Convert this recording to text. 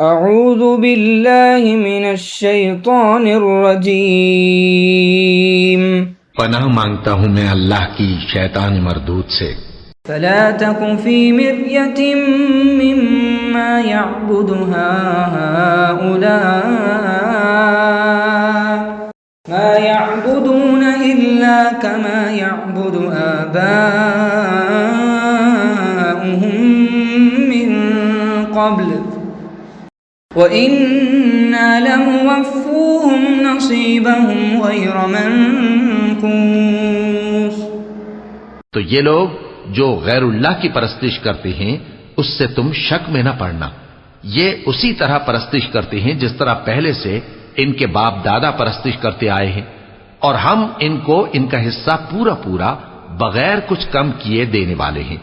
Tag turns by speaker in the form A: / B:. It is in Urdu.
A: اعوذ باللہ من الشیطان الرجیم
B: پناہ مانگتا ہوں میں اللہ کی شیطان مردود سے۔
A: فلا تک فی مرية مما يعبد هؤلاء ما يعبدون إلا كما يعبد آباؤهم من قبل وَإِنَّا لَمُوَفُّوهُمْ نَصِيبَهُمْ غَيْرَ مَنْقُوصٍ۔
B: تو یہ لوگ جو غیر اللہ کی پرستش کرتے ہیں اس سے تم شک میں نہ پڑنا، یہ اسی طرح پرستش کرتے ہیں جس طرح پہلے سے ان کے باپ دادا پرستش کرتے آئے ہیں، اور ہم ان کو ان کا حصہ پورا پورا بغیر کچھ کم کیے دینے والے ہیں۔